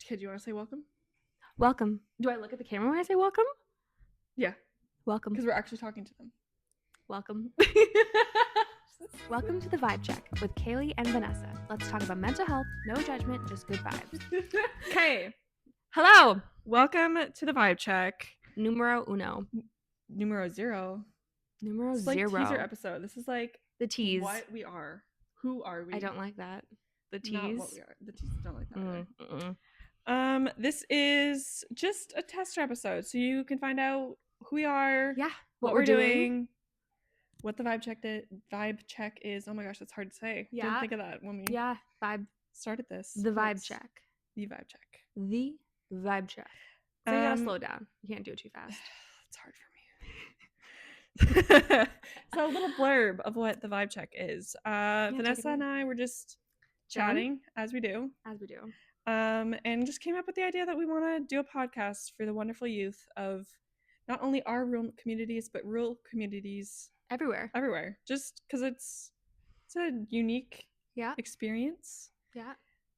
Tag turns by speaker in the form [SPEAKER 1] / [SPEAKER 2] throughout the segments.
[SPEAKER 1] Okay, do you want to say welcome?
[SPEAKER 2] Welcome. Do I look at the camera when I say welcome?
[SPEAKER 1] Yeah,
[SPEAKER 2] Welcome.
[SPEAKER 1] because we're actually talking to them.
[SPEAKER 2] Welcome. Welcome to the Vibe Check with Kaylee and Vanessa. Let's talk about mental health, no judgment, just good vibes.
[SPEAKER 1] Okay,
[SPEAKER 2] Hello.
[SPEAKER 1] welcome to the Vibe Check.
[SPEAKER 2] Numero uno.
[SPEAKER 1] Numero 0.
[SPEAKER 2] Numero
[SPEAKER 1] It's like
[SPEAKER 2] zero.
[SPEAKER 1] teaser episode. This is like
[SPEAKER 2] The tease.
[SPEAKER 1] what we are. Who are we?
[SPEAKER 2] I don't like that. The tease.
[SPEAKER 1] Not what we are. The tease don't like that either. This is just a tester episode, so you can find out who we are.
[SPEAKER 2] Yeah.
[SPEAKER 1] What we're doing. What the vibe check is. Oh my gosh, that's hard to say.
[SPEAKER 2] Yeah.
[SPEAKER 1] Didn't think of that when we
[SPEAKER 2] Vibe.
[SPEAKER 1] started this.
[SPEAKER 2] The Vibe Check.
[SPEAKER 1] The vibe check.
[SPEAKER 2] The Vibe Check. So you gotta slow down. You can't do it too fast.
[SPEAKER 1] It's hard for me. So a little blurb of what the vibe check is. Vanessa and I were just chatting as we do. And just came up with the idea that we want to do a podcast for the wonderful youth of not only our rural communities, but rural communities everywhere. Just because it's a unique experience.
[SPEAKER 2] Yeah.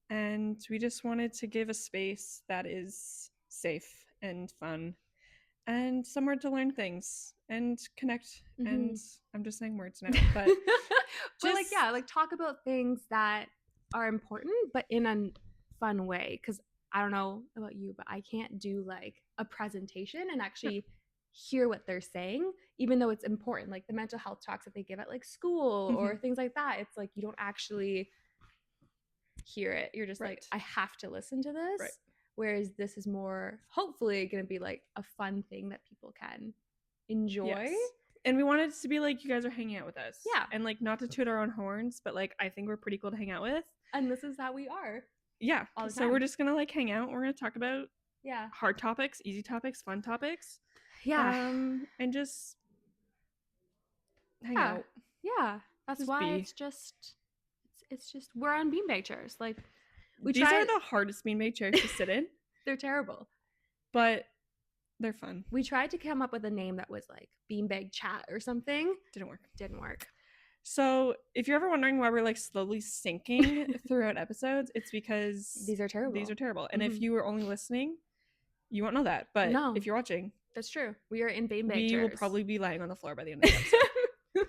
[SPEAKER 1] And we just wanted to give a space that is safe and fun and somewhere to learn things and connect. Mm-hmm. And I'm just saying words now, but
[SPEAKER 2] like talk about things that are important, but in a fun way. Because I don't know about you, but I can't do like a presentation and actually hear what they're saying, even though it's important. Like the mental health talks that they give at like school or things like that. It's like you don't actually hear it. You're just like, I have to listen to this.
[SPEAKER 1] Right.
[SPEAKER 2] Whereas this is more hopefully going to be like a fun thing that people can enjoy.
[SPEAKER 1] Yes. And we wanted it to be like you guys are hanging out with us.
[SPEAKER 2] Yeah.
[SPEAKER 1] And like not to toot our own horns, but like I think we're pretty cool to hang out with.
[SPEAKER 2] And this is how we are.
[SPEAKER 1] Yeah.
[SPEAKER 2] All the time.
[SPEAKER 1] So we're just going to like hang out. We're going to talk about
[SPEAKER 2] Yeah.
[SPEAKER 1] hard topics, easy topics, fun topics.
[SPEAKER 2] Yeah.
[SPEAKER 1] And just hang out.
[SPEAKER 2] Yeah. That's just why it's just we're on beanbag chairs. Like
[SPEAKER 1] these are the hardest beanbag chairs to sit in.
[SPEAKER 2] They're terrible.
[SPEAKER 1] But they're fun.
[SPEAKER 2] We tried to come up with a name that was like beanbag chat or something.
[SPEAKER 1] Didn't work. So if you're ever wondering why we're like slowly sinking throughout episodes, it's because
[SPEAKER 2] these are terrible.
[SPEAKER 1] And if you were only listening, you won't know that. But if you're watching,
[SPEAKER 2] that's true. We are in beanbag chairs.
[SPEAKER 1] We will probably be lying on the floor by the end of the episode.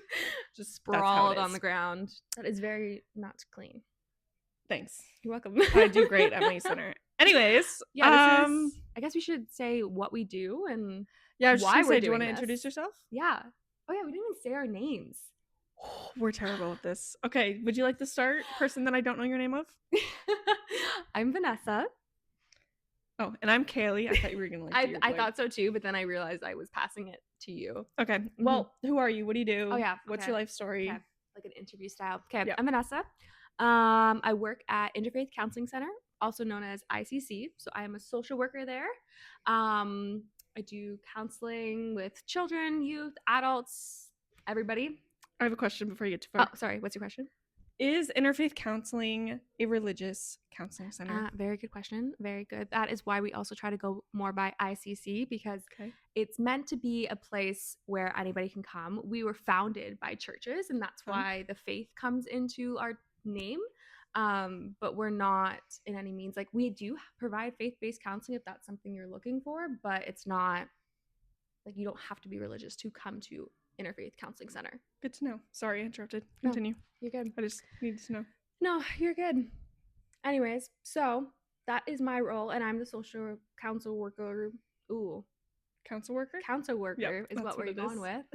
[SPEAKER 2] Just sprawled on the ground. That is very not clean.
[SPEAKER 1] Thanks.
[SPEAKER 2] You're welcome.
[SPEAKER 1] I do great at my center. Anyways,
[SPEAKER 2] I guess we should say what we do and
[SPEAKER 1] why we're doing. Do you want to introduce yourself?
[SPEAKER 2] Yeah. Oh yeah, we didn't even say our names.
[SPEAKER 1] We're terrible at this. Okay, would you like to start? Person that I don't know your name of?
[SPEAKER 2] I'm Vanessa.
[SPEAKER 1] Oh, and I'm Kaylee. I thought you were gonna
[SPEAKER 2] I thought so too, but then I realized I was passing it to you.
[SPEAKER 1] Okay. Well, who are you? What do you do?
[SPEAKER 2] Oh yeah.
[SPEAKER 1] What's your life story?
[SPEAKER 2] Okay. Like an interview style. Okay. I'm Vanessa. I work at Interfaith Counseling Center, also known as ICC. So I am a social worker there. I do counseling with children, youth, adults, everybody.
[SPEAKER 1] I have a question before you get too far.
[SPEAKER 2] Oh, sorry. What's your question?
[SPEAKER 1] Is Interfaith Counseling a religious counseling center?
[SPEAKER 2] Very good question. Very good. That is why we also try to go more by ICC, because it's meant to be a place where anybody can come. We were founded by churches, and that's why the faith comes into our name. But we're not in any means like we do provide faith-based counseling if that's something you're looking for, but it's not like you don't have to be religious to come to Interfaith Counseling Center.
[SPEAKER 1] Good to know. Sorry, I interrupted. Continue.
[SPEAKER 2] No, you're good.
[SPEAKER 1] I just needed to know.
[SPEAKER 2] No, you're good. Anyways, so that is my role, and I'm the social counsel worker. Ooh.
[SPEAKER 1] Counsel worker?
[SPEAKER 2] Counsel worker is what we're going with.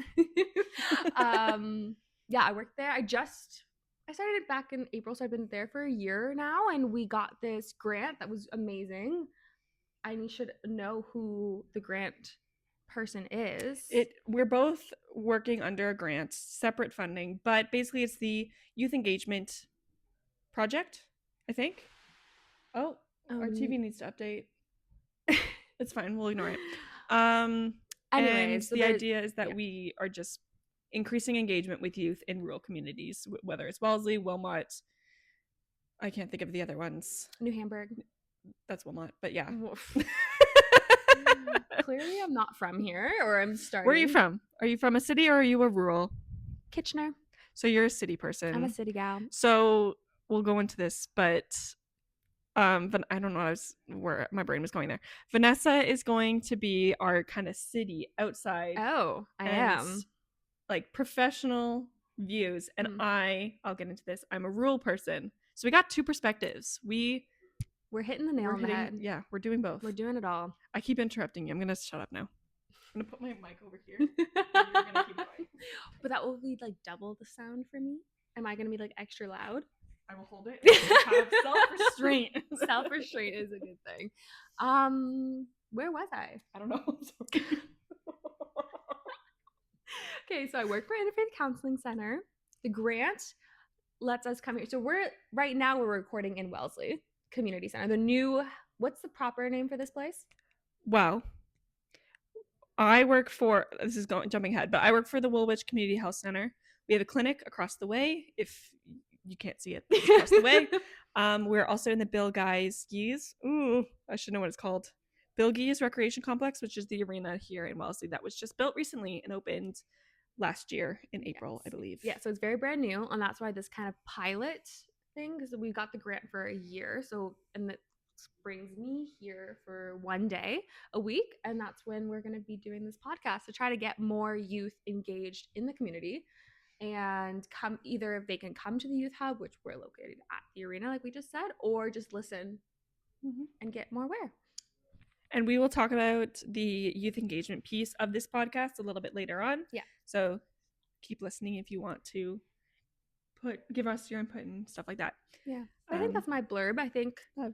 [SPEAKER 2] I work there. I started it back in April, so I've been there for a year now, and we got this grant that was amazing. I should know who the grant person is.
[SPEAKER 1] We're both working under a grant, separate funding, but basically it's the Youth Engagement Project, I think. Our TV needs to update. It's fine, we'll ignore it. Anyways, the idea is that we are just increasing engagement with youth in rural communities, whether it's Wellesley, Wilmot, I can't think of the other ones.
[SPEAKER 2] New Hamburg.
[SPEAKER 1] That's Wilmot, but yeah.
[SPEAKER 2] Clearly I'm not from here, or I'm starting.
[SPEAKER 1] Where are you from? Are you from a city or are you a rural?
[SPEAKER 2] Kitchener.
[SPEAKER 1] So you're a city person.
[SPEAKER 2] I'm a city gal.
[SPEAKER 1] So we'll go into this, but but I don't know where my brain was going there. Vanessa is going to be our kind of city outside.
[SPEAKER 2] Oh, I am.
[SPEAKER 1] Like professional views. And I'll get into this. I'm a rural person. So we got two perspectives.
[SPEAKER 2] We're hitting the nail on the head.
[SPEAKER 1] Yeah, we're doing both.
[SPEAKER 2] We're doing it all.
[SPEAKER 1] I keep interrupting you. I'm going to shut up now. I'm going to put my mic over here. You're going to keep going.
[SPEAKER 2] But that will be like double the sound for me. Am I going to be like extra loud?
[SPEAKER 1] I will hold it. Have self-restraint.
[SPEAKER 2] Self-restraint is a good thing. Where was I?
[SPEAKER 1] I don't know.
[SPEAKER 2] Okay, so I work for Interfaith Counseling Center. The grant lets us come here. So right now we're recording in Wellesley Community Center. What's the proper name for this place?
[SPEAKER 1] Well, I work for, jumping ahead, but I work for the Woolwich Community Health Center. We have a clinic across the way. If you can't see it, it's across the way. We're also in the Bill Guys Gees. Ooh, I should know what it's called. Bill Gees Recreation Complex, which is the arena here in Wellesley that was just built recently and opened last year in April, I believe.
[SPEAKER 2] Yeah, so it's very brand new, and that's why this kind of pilot thing, because we got the grant for a year, and that brings me here for one day a week, and that's when we're going to be doing this podcast to try to get more youth engaged in the community and come, either if they can come to the youth hub, which we're located at the arena like we just said, or just listen and get more aware.
[SPEAKER 1] And we will talk about the youth engagement piece of this podcast a little bit later on.
[SPEAKER 2] Yeah.
[SPEAKER 1] So keep listening if you want to give us your input and stuff like that.
[SPEAKER 2] Yeah. I think that's my blurb. I think I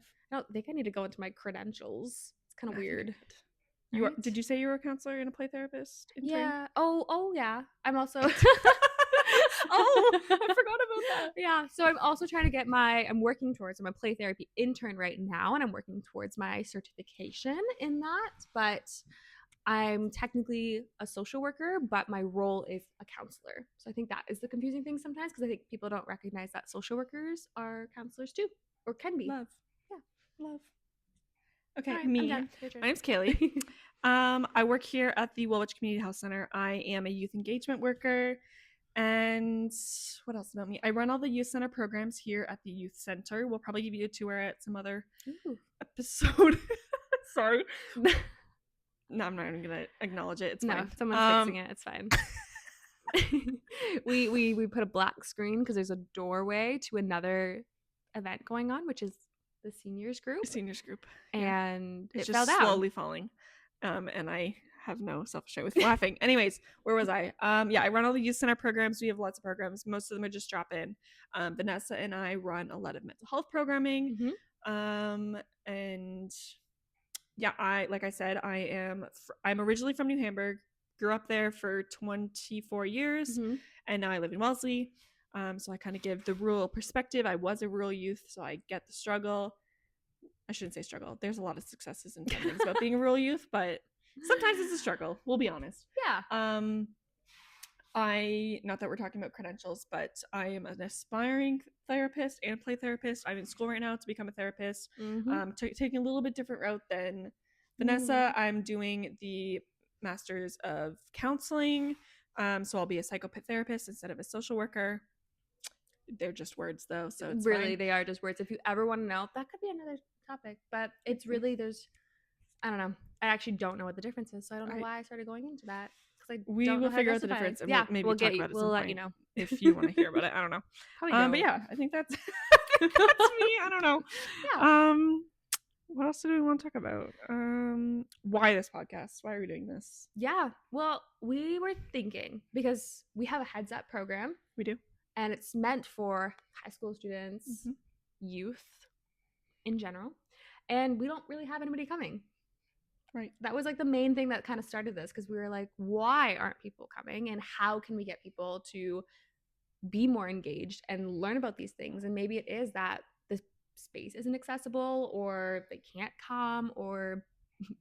[SPEAKER 2] need to go into my credentials. It's kind of weird.
[SPEAKER 1] Did you say you were a counselor and a play therapist intern?
[SPEAKER 2] Yeah. Oh yeah. I'm also
[SPEAKER 1] I forgot about that.
[SPEAKER 2] Yeah. So I'm also trying to I'm a play therapy intern right now, and I'm working towards my certification in that, but I'm technically a social worker, but my role is a counselor. So I think that is the confusing thing sometimes, because I think people don't recognize that social workers are counselors too, or can be.
[SPEAKER 1] Love.
[SPEAKER 2] Yeah.
[SPEAKER 1] Love. Okay,
[SPEAKER 2] right,
[SPEAKER 1] me. My name's Kaylee. I work here at the Woolwich Community Health Center. I am a youth engagement worker. And what else about me? I run all the youth center programs here at the youth center. We'll probably give you a tour at some other episode. Sorry. No, I'm not even gonna acknowledge it. It's fine.
[SPEAKER 2] Someone's fixing it. It's fine. we put a black screen because there's a doorway to another event going on, which is the seniors group. And
[SPEAKER 1] it's
[SPEAKER 2] it
[SPEAKER 1] just
[SPEAKER 2] fell down.
[SPEAKER 1] Slowly falling. And I have no self-restraint with laughing. Anyways, where was I? I run all the youth center programs. We have lots of programs. Most of them are just drop in. Vanessa and I run a lot of mental health programming. And yeah, like I said, I'm originally from New Hamburg, grew up there for 24 years, and now I live in Wellesley. So I kind of give the rural perspective. I was a rural youth, so I get the struggle. I shouldn't say struggle. There's a lot of successes and fun things about being a rural youth, but sometimes it's a struggle. We'll be honest.
[SPEAKER 2] Yeah.
[SPEAKER 1] Not that we're talking about credentials, but I am an aspiring therapist and play therapist. I'm in school right now to become a therapist. Taking a little bit different route than Vanessa. I'm doing the Masters of Counseling. So I'll be a psychotherapist instead of a social worker. They're just words though, so it's
[SPEAKER 2] really
[SPEAKER 1] fine.
[SPEAKER 2] They are just words. If you ever want to know, that could be another topic, but it's really I don't know. I actually don't know what the difference is, so I don't know why I started going into that.
[SPEAKER 1] We will figure out the difference, and we'll talk about it. We'll let you know if you want to hear about it. I don't know. But yeah, I think that's me. I don't know. Yeah. What else do we want to talk about? Why this podcast? Why are we doing this?
[SPEAKER 2] Yeah. Well, we were thinking because we have a Heads Up program.
[SPEAKER 1] We do.
[SPEAKER 2] And it's meant for high school students, youth in general. And we don't really have anybody coming.
[SPEAKER 1] Right.
[SPEAKER 2] That was like the main thing that kind of started this, because we were like, why aren't people coming? And how can we get people to be more engaged and learn about these things? And maybe it is that the space isn't accessible, or they can't come, or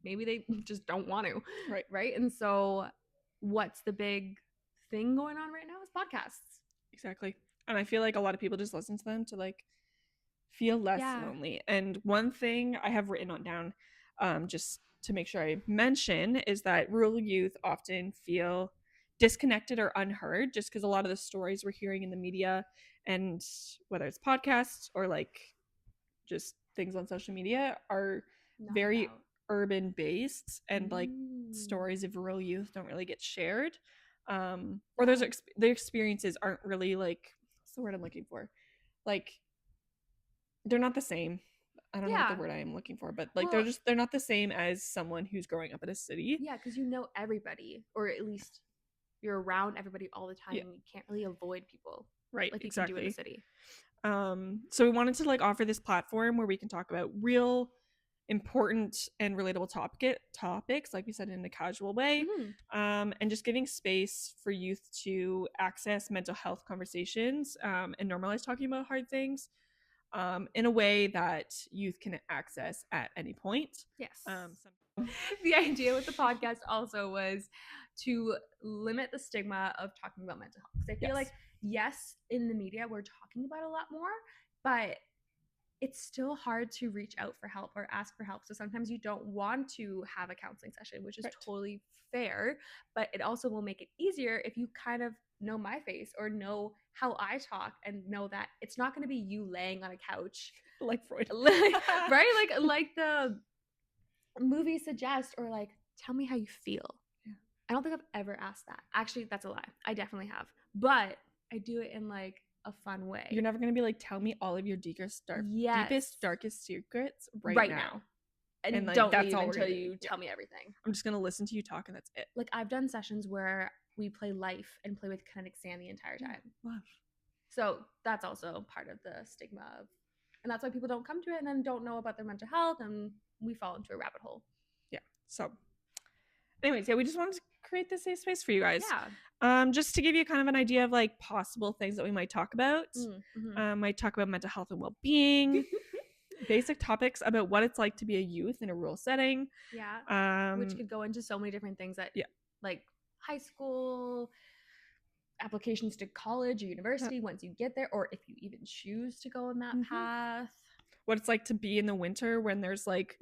[SPEAKER 2] maybe they just don't want to. Right. And so what's the big thing going on right now is podcasts.
[SPEAKER 1] Exactly. And I feel like a lot of people just listen to them to like feel less lonely. And one thing I have written on down, just to make sure I mention, is that rural youth often feel disconnected or unheard, just because a lot of the stories we're hearing in the media, and whether it's podcasts or like just things on social media are very urban based, and like stories of rural youth don't really get shared, or their experiences aren't really like, what's the word I'm looking for, like they're not the same. I don't know what the word I am looking for, but like they're not the same as someone who's growing up in a city.
[SPEAKER 2] Yeah, because you know everybody, or at least you're around everybody all the time, and you can't really avoid people,
[SPEAKER 1] right?
[SPEAKER 2] Like
[SPEAKER 1] exactly.
[SPEAKER 2] You can do in the city.
[SPEAKER 1] So we wanted to like offer this platform where we can talk about real, important, and relatable topics, like we said, in a casual way, and just giving space for youth to access mental health conversations, and normalize talking about hard things, in a way that youth can access at any point.
[SPEAKER 2] Yes. The idea with the podcast also was to limit the stigma of talking about mental health. Because I feel like, yes, in the media, we're talking about it a lot more, but it's still hard to reach out for help or ask for help. So sometimes you don't want to have a counseling session, which is totally fair, but it also will make it easier if you kind of know my face or know how I talk and know that it's not going to be you laying on a couch
[SPEAKER 1] like Freud,
[SPEAKER 2] right? Like the movie suggest, or like, tell me how you feel. I don't think I've ever asked that. Actually, that's a lie. I definitely have, but I do it in like a fun way.
[SPEAKER 1] You're never gonna be like, tell me all of your deepest, darkest secrets right now.
[SPEAKER 2] And like, don't leave until you tell me everything.
[SPEAKER 1] I'm just gonna listen to you talk, and that's it.
[SPEAKER 2] Like, I've done sessions where we play life and play with kinetic sand the entire time.
[SPEAKER 1] Love.
[SPEAKER 2] So that's also part of the stigma of, and that's why people don't come to it and then don't know about their mental health, and we fall into a rabbit hole.
[SPEAKER 1] Yeah. So anyways, we just wanted to create this safe space for you guys. Just to give you kind of an idea of like possible things that we might talk about. Might talk about mental health and well-being. Basic topics about what it's like to be a youth in a rural setting.
[SPEAKER 2] Which could go into so many different things that like high school, applications to college or university once you get there, or if you even choose to go in that path.
[SPEAKER 1] What it's like to be in the winter when there's like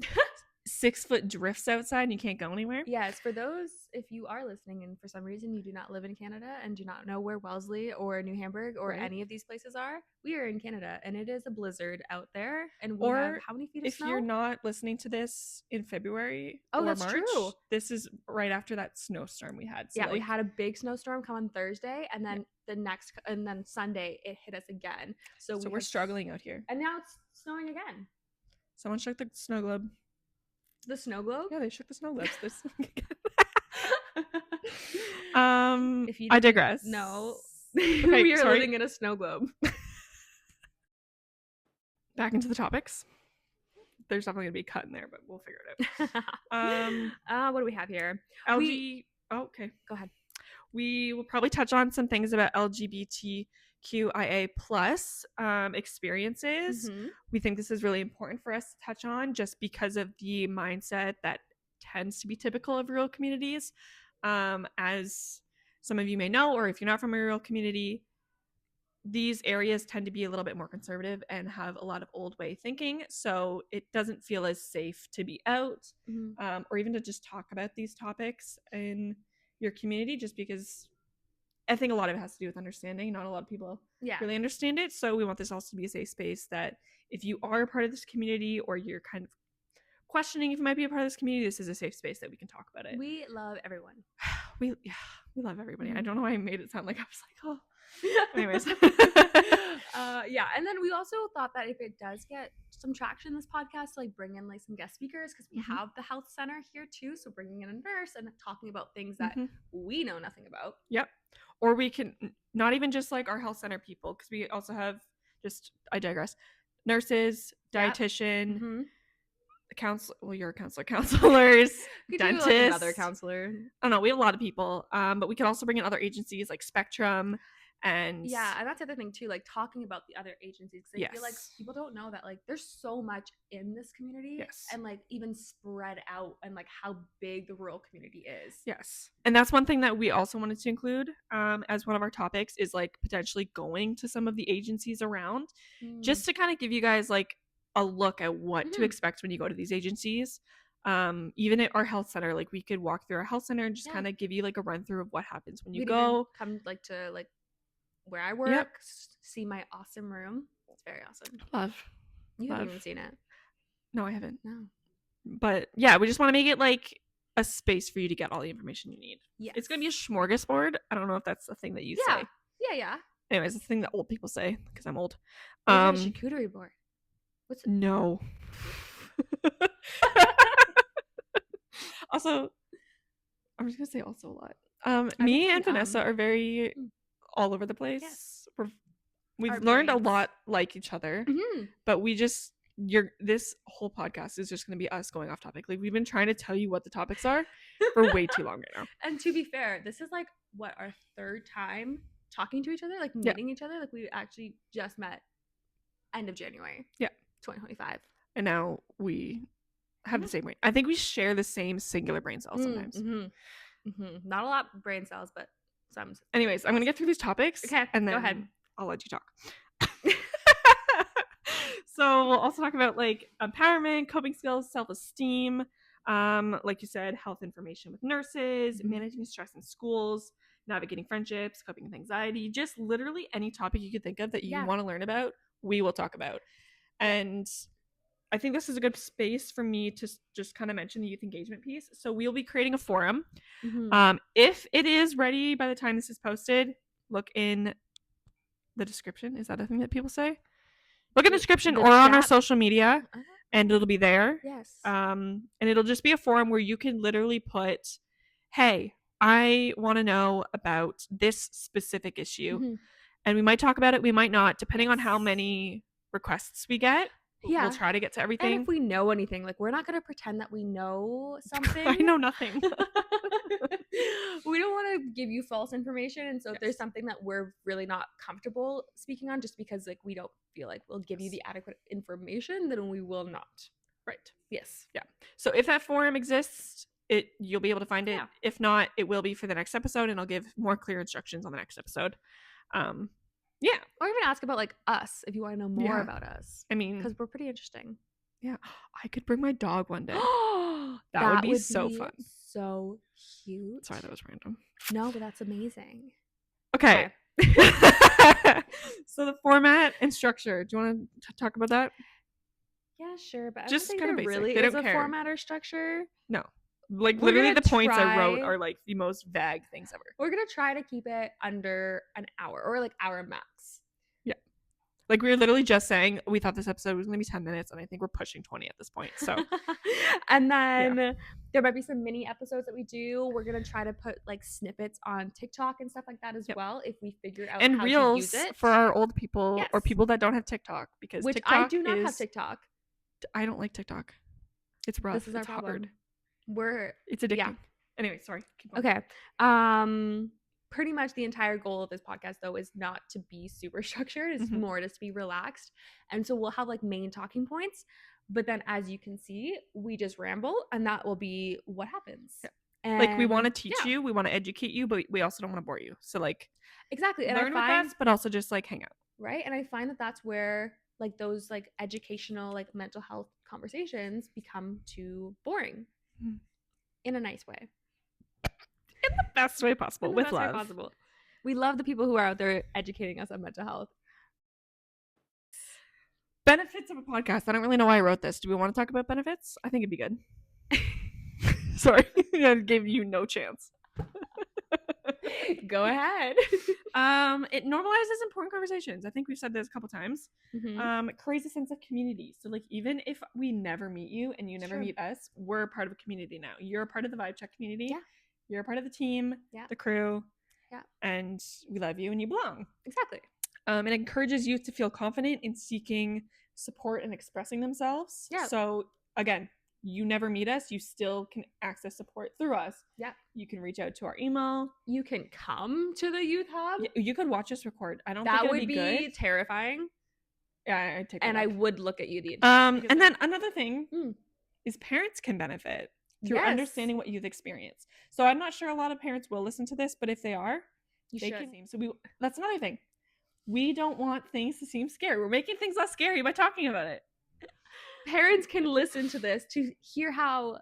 [SPEAKER 1] 6-foot drifts outside and you can't go anywhere.
[SPEAKER 2] Yes, for those, if you are listening and for some reason you do not live in Canada and do not know where Wellesley or New Hamburg or any of these places are, we are in Canada and it is a blizzard out there, and we have how many feet of snow?
[SPEAKER 1] If you're not listening to this in February or March, true. This is right after that snowstorm we had.
[SPEAKER 2] So we had a big snowstorm come on Thursday, and then and then Sunday it hit us again. So
[SPEAKER 1] we're struggling out here.
[SPEAKER 2] And now it's snowing again.
[SPEAKER 1] Someone shook the snow globe.
[SPEAKER 2] The snow globe?
[SPEAKER 1] Yeah, they shook the snow globes. I digress.
[SPEAKER 2] No. Okay, we are living in a snow globe.
[SPEAKER 1] Back into the topics. There's definitely gonna be a cut in there, but we'll figure it
[SPEAKER 2] out. What do we have here?
[SPEAKER 1] Okay.
[SPEAKER 2] Go ahead.
[SPEAKER 1] We will probably touch on some things about LGBTQIA plus experiences. We think this is really important for us to touch on just because of the mindset that tends to be typical of rural communities. As some of you may know, or if you're not from a rural community, these areas tend to be a little bit more conservative and have a lot of old way thinking. So it doesn't feel as safe to be out or even to just talk about these topics in your community, just because I think a lot of it has to do with understanding. Not a lot of people really understand it. So we want this also to be a safe space that if you are a part of this community or you're kind of questioning if you might be a part of this community, this is a safe space that we can talk about it.
[SPEAKER 2] We love everyone.
[SPEAKER 1] We love everybody. I don't know why I made it sound like I was like, oh. Anyways.
[SPEAKER 2] And then we also thought that if it does get some traction in this podcast, like bring in like some guest speakers, because we have the health center here too, so bringing in a nurse and talking about things that we know nothing about.
[SPEAKER 1] Or we can not even just like our health center people, because we also have I digress, nurses, dietitian, you're a counselors, dentists,
[SPEAKER 2] like another counselor.
[SPEAKER 1] I don't know, we have a lot of people, but we can also bring in other agencies like Spectrum. And
[SPEAKER 2] that's the other thing too, like talking about the other agencies, because I feel like people don't know that like there's so much in this community, and like even spread out, and like how big the rural community is.
[SPEAKER 1] And that's one thing that we also wanted to include as one of our topics, is like potentially going to some of the agencies around, just to kind of give you guys like a look at what to expect when you go to these agencies. Even at our health center, like we could walk through our health center and just kind of give you like a run through of what happens when you go.
[SPEAKER 2] Come like to like where I work, see my awesome room. It's very awesome.
[SPEAKER 1] Love.
[SPEAKER 2] You haven't even seen it.
[SPEAKER 1] No, I haven't.
[SPEAKER 2] No.
[SPEAKER 1] But yeah, we just want to make it like a space for you to get all the information you need.
[SPEAKER 2] Yes.
[SPEAKER 1] It's going to be a smorgasbord. I don't know if that's a thing that you say.
[SPEAKER 2] Yeah.
[SPEAKER 1] Anyways, it's a thing that old people say because I'm old.
[SPEAKER 2] Is it a charcuterie board? What's it?
[SPEAKER 1] No. Also, I'm just going to say also a lot. Me and Vanessa are very all over the place. Yes. We've learned a lot like each other, but this whole podcast is just going to be us going off topic. Like, we've been trying to tell you what the topics are for way too long right now.
[SPEAKER 2] And to be fair, this is like our third time talking to each other, like meeting each other. Like, we actually just met end of January.
[SPEAKER 1] Yeah.
[SPEAKER 2] 2025.
[SPEAKER 1] And now we have the same brain. I think we share the same singular brain cells sometimes.
[SPEAKER 2] Not a lot brain cells, but some.
[SPEAKER 1] Anyways, I'm going to get through these topics.
[SPEAKER 2] Okay,
[SPEAKER 1] and then
[SPEAKER 2] go ahead.
[SPEAKER 1] I'll let you talk. So we'll also talk about like empowerment, coping skills, self-esteem, like you said, health information with nurses, managing stress in schools, navigating friendships, coping with anxiety, just literally any topic you could think of that you want to learn about, we will talk about. And I think this is a good space for me to just kind of mention the youth engagement piece. So we'll be creating a forum. If it is ready by the time this is posted, look in the description. Is that a thing that people say? Look in the description or on our social media, and it'll be there.
[SPEAKER 2] Yes.
[SPEAKER 1] And it'll just be a forum where you can literally put, hey, I want to know about this specific issue. And we might talk about it, we might not, depending on how many requests we get. We'll try to get to everything.
[SPEAKER 2] And if we know anything, like, we're not going to pretend that we know something.
[SPEAKER 1] I know nothing.
[SPEAKER 2] We don't want to give you false information. And so if there's something that we're really not comfortable speaking on, just because like we don't feel like we'll give you the adequate information, then we will not.
[SPEAKER 1] Right.
[SPEAKER 2] Yes.
[SPEAKER 1] Yeah. So if that forum exists, you'll be able to find it. Yeah. If not, it will be for the next episode, and I'll give more clear instructions on the next episode. Yeah.
[SPEAKER 2] Or even ask about like us if you want to know more about us.
[SPEAKER 1] I mean,
[SPEAKER 2] because we're pretty interesting.
[SPEAKER 1] Yeah. I could bring my dog one day. that would be so fun.
[SPEAKER 2] So cute.
[SPEAKER 1] Sorry, that was random.
[SPEAKER 2] No, but that's amazing.
[SPEAKER 1] Okay. So the format and structure. Do you want to talk about that?
[SPEAKER 2] Yeah, sure. But
[SPEAKER 1] just
[SPEAKER 2] I don't think
[SPEAKER 1] kind of
[SPEAKER 2] there
[SPEAKER 1] basic.
[SPEAKER 2] really
[SPEAKER 1] they
[SPEAKER 2] is
[SPEAKER 1] don't
[SPEAKER 2] a
[SPEAKER 1] care.
[SPEAKER 2] format or structure.
[SPEAKER 1] No. Like, literally the points I wrote are like the most vague things ever.
[SPEAKER 2] We're gonna try to keep it under an hour, or like hour max.
[SPEAKER 1] Yeah. Like, we were literally just saying we thought this episode was gonna be 10 minutes, and I think we're pushing 20 at this point. So
[SPEAKER 2] and then there might be some mini episodes that we do. We're gonna try to put like snippets on TikTok and stuff like that as well, if we figure out
[SPEAKER 1] and
[SPEAKER 2] how
[SPEAKER 1] reels
[SPEAKER 2] to use it
[SPEAKER 1] for our old people or people that don't have TikTok, because
[SPEAKER 2] which
[SPEAKER 1] TikTok
[SPEAKER 2] I do not have TikTok.
[SPEAKER 1] I don't like TikTok. It's rough.
[SPEAKER 2] This is
[SPEAKER 1] it's
[SPEAKER 2] our problem.
[SPEAKER 1] hard.
[SPEAKER 2] It's
[SPEAKER 1] addicting.
[SPEAKER 2] Yeah.
[SPEAKER 1] Anyway, sorry. Keep going.
[SPEAKER 2] Okay. Pretty much the entire goal of this podcast though is not to be super structured. It's more just to be relaxed. And so we'll have like main talking points, but then as you can see, we just ramble, and that will be what happens. Yeah. And
[SPEAKER 1] like, we want to teach you, we want to educate you, but we also don't want to bore you. So like,
[SPEAKER 2] exactly. And
[SPEAKER 1] learn with us, but also just like hang out.
[SPEAKER 2] Right. And I find that that's where like those like educational, like mental health conversations become too boring. In a nice way.
[SPEAKER 1] In the best way possible. With love.
[SPEAKER 2] We love the people who are out there educating us on mental health.
[SPEAKER 1] Benefits of a podcast. I don't really know why I wrote this. Do we want to talk about benefits? I think it'd be good. Sorry. I gave you no chance.
[SPEAKER 2] Go ahead.
[SPEAKER 1] It normalizes important conversations. I think we've said this a couple times. It creates a sense of community. So like, even if we never meet you and you never meet us, we're a part of a community now. You're a part of the Vibe Check community. Yeah. You're a part of the team, the crew. Yeah. And we love you and you belong.
[SPEAKER 2] Exactly.
[SPEAKER 1] It encourages youth to feel confident in seeking support and expressing themselves. Yeah. So again, you never meet us, you still can access support through us. Yeah. You can reach out to our email.
[SPEAKER 2] You can come to the youth hub.
[SPEAKER 1] You could watch us record. I don't
[SPEAKER 2] think
[SPEAKER 1] that
[SPEAKER 2] would be good. Terrifying.
[SPEAKER 1] Yeah, I'd take that.
[SPEAKER 2] And I would look at you the entire
[SPEAKER 1] and then another thing is parents can benefit through understanding what youth experience. So I'm not sure a lot of parents will listen to this, but if they are, they can. So that's another thing. We don't want things to seem scary. We're making things less scary by talking about it.
[SPEAKER 2] Parents can listen to this to hear how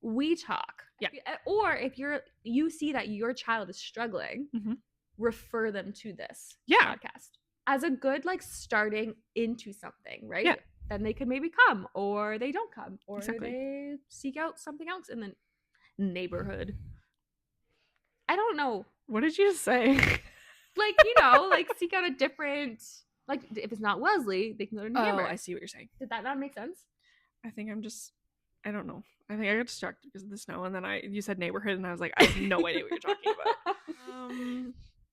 [SPEAKER 2] we talk.
[SPEAKER 1] Yeah.
[SPEAKER 2] Or if you see that your child is struggling, refer them to this podcast as a good like starting into something, right?
[SPEAKER 1] Yeah.
[SPEAKER 2] then they could maybe come, or they don't come, or they seek out something else in the neighborhood. I don't know.
[SPEAKER 1] What did you say?
[SPEAKER 2] Like, like seek out a different, like if it's not Wellesley, they can go to New Hamburg.
[SPEAKER 1] Oh, I see what you're saying.
[SPEAKER 2] Did that not make sense?
[SPEAKER 1] I think I don't know. I think I got distracted because of the snow, and then you said neighborhood, and I was like, I have no idea what you're talking about.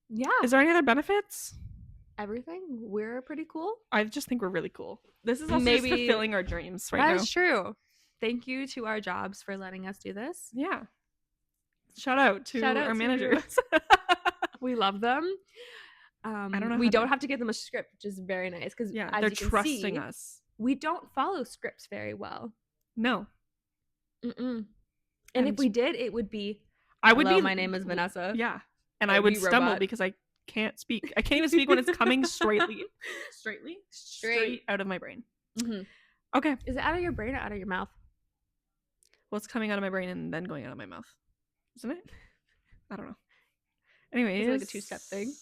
[SPEAKER 2] Yeah.
[SPEAKER 1] Is there any other benefits?
[SPEAKER 2] Everything. We're pretty cool.
[SPEAKER 1] I just think we're really cool. This is also just fulfilling our dreams right now.
[SPEAKER 2] That is true. Thank you to our jobs for letting us do this.
[SPEAKER 1] Yeah. Shout out to our managers.
[SPEAKER 2] We love them.
[SPEAKER 1] I don't know.
[SPEAKER 2] We don't have to give them a script, which is very nice because
[SPEAKER 1] they're trusting us.
[SPEAKER 2] We don't follow scripts very well.
[SPEAKER 1] No.
[SPEAKER 2] And if we did, it would be. My name is Vanessa.
[SPEAKER 1] Yeah, and I would stumble because I can't speak. I can't even speak when it's coming straight out of my brain. Okay.
[SPEAKER 2] Is it out of your brain or out of your mouth?
[SPEAKER 1] Well, it's coming out of my brain and then going out of my mouth, isn't it? I don't know. Anyway,
[SPEAKER 2] it's like a 2-step thing.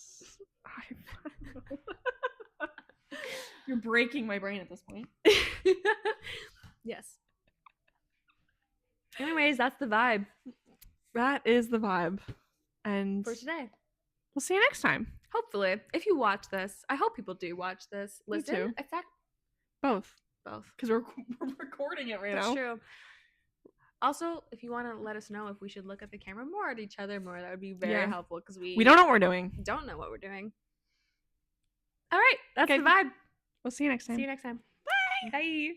[SPEAKER 1] I don't know. You're breaking my brain at this point.
[SPEAKER 2] Yes. Anyways, that's the vibe.
[SPEAKER 1] That is the vibe. And
[SPEAKER 2] for today.
[SPEAKER 1] We'll see you next time.
[SPEAKER 2] Hopefully. If you watch this. I hope people do watch this. Listen.
[SPEAKER 1] Me too. Both. Because we're recording it right now.
[SPEAKER 2] That's true. Also, if you want to let us know if we should look at the camera more at each other more, that would be very helpful because we
[SPEAKER 1] don't know what we're doing.
[SPEAKER 2] Don't know what we're doing. All right. That's the vibe.
[SPEAKER 1] We'll see you next time.
[SPEAKER 2] Bye. Bye.